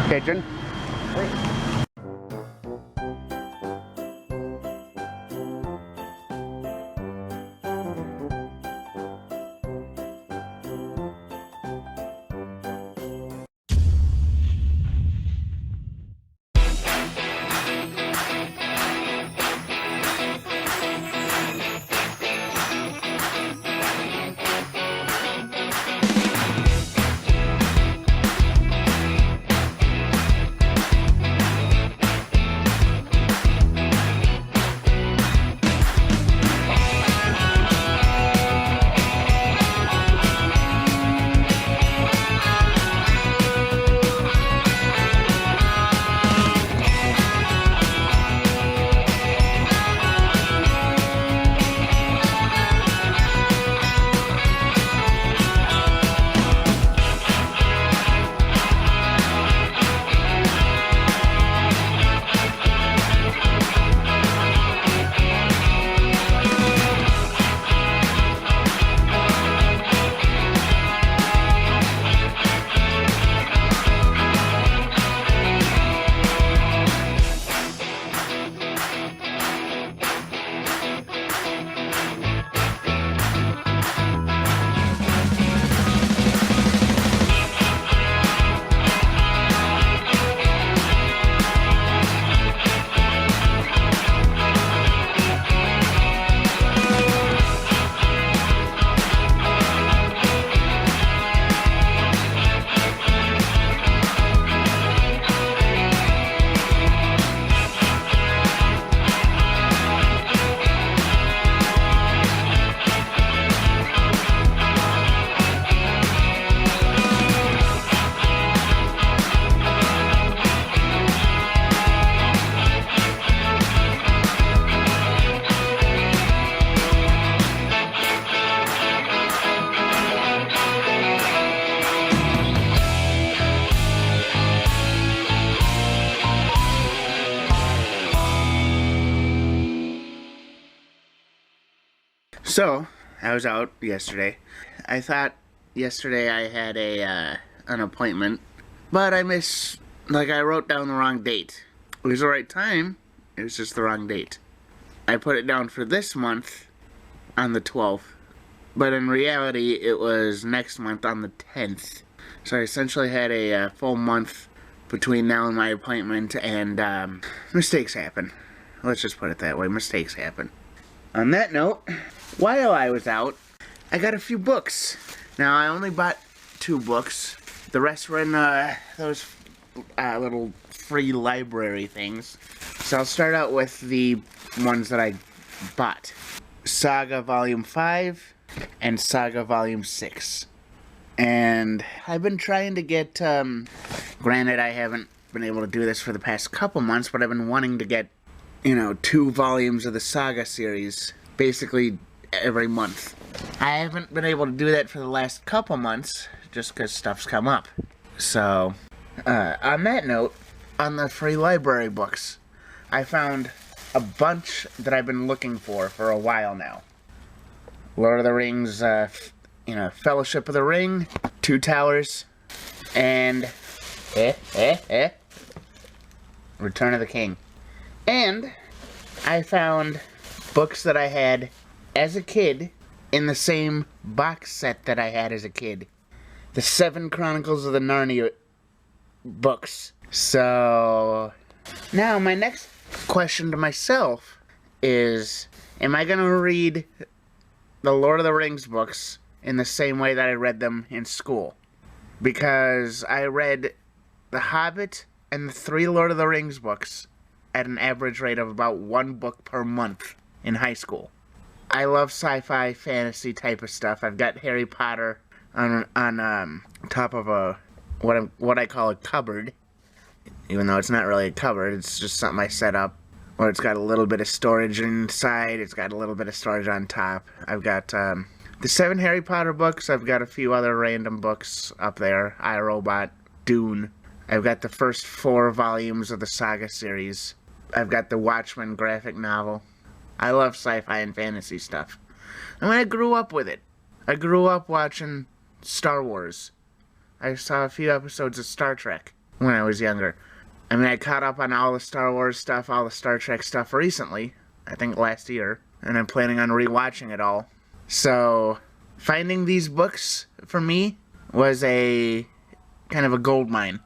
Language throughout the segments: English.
Pigeon. So, I was out yesterday. I thought yesterday I had an appointment, but I wrote down the wrong date. It was the right time, it was just the wrong date. I put it down for this month on the 12th, but in reality it was next month on the 10th. So I essentially had a full month between now and my appointment, and mistakes happen. Let's just put it that way, mistakes happen. On that note, while I was out, I got a few books. Now, I only bought 2 books. The rest were in those little free library things. So I'll start out with the ones that I bought. Saga Volume 5 and Saga Volume 6. And I've been trying to get, granted I haven't been able to do this for the past couple months, but I've been wanting to get, 2 volumes of the Saga series, basically every month. I haven't been able to do that for the last couple months, just because stuff's come up. So, on that note, on the free library books, I found a bunch that I've been looking for a while now. Lord of the Rings, Fellowship of the Ring, Two Towers, and Return of the King. And I found books that I had as a kid in the same box set that I had as a kid. The 7 Chronicles of the Narnia books. So, now my next question to myself is, am I going to read the Lord of the Rings books in the same way that I read them in school? Because I read The Hobbit and the 3 Lord of the Rings books at an average rate of about 1 book per month in high school. I love sci-fi, fantasy type of stuff. I've got Harry Potter on top of what I call a cupboard, even though it's not really a cupboard. It's just something I set up, where it's got a little bit of storage inside. It's got a little bit of storage on top. I've got the 7 Harry Potter books. I've got a few other random books up there. I, Robot, Dune. I've got the first 4 volumes of the Saga series. I've got the Watchmen graphic novel. I love sci-fi and fantasy stuff. I mean, I grew up with it. I grew up watching Star Wars. I saw a few episodes of Star Trek. when I was younger. I mean, I caught up on all the Star Wars stuff, all the Star Trek stuff recently, I think last year, and I'm planning on rewatching it all. So, finding these books for me was a kind of a gold mine.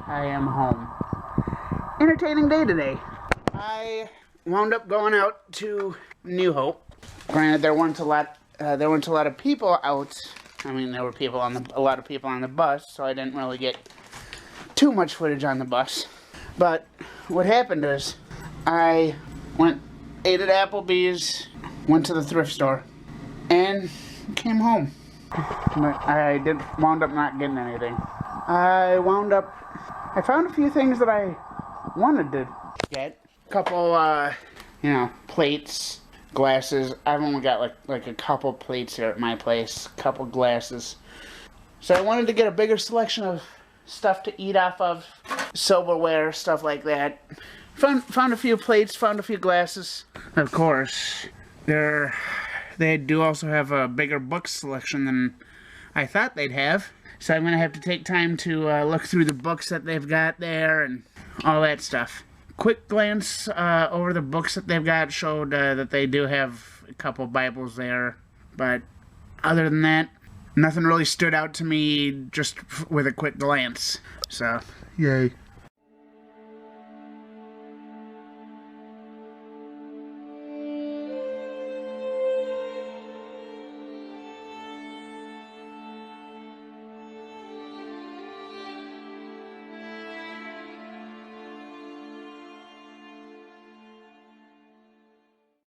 I am home. Entertaining day today. I wound up going out to New Hope. Granted, there weren't a lot of people out. I mean, there were a lot of people on the bus, so I didn't really get too much footage on the bus. But what happened is, I ate at Applebee's, went to the thrift store, and came home. But I wound up not getting anything. I found a few things that I wanted to get. A couple, plates, glasses. I've only got like a couple plates here at my place, a couple glasses. So I wanted to get a bigger selection of stuff to eat off of, silverware, stuff like that. Found a few plates, found a few glasses. Of course, they do also have a bigger book selection than I thought they'd have. So I'm going to have to take time to look through the books that they've got there and all that stuff. Quick glance over the books that they've got showed that they do have a couple Bibles there. But other than that, nothing really stood out to me just with a quick glance. So, yay.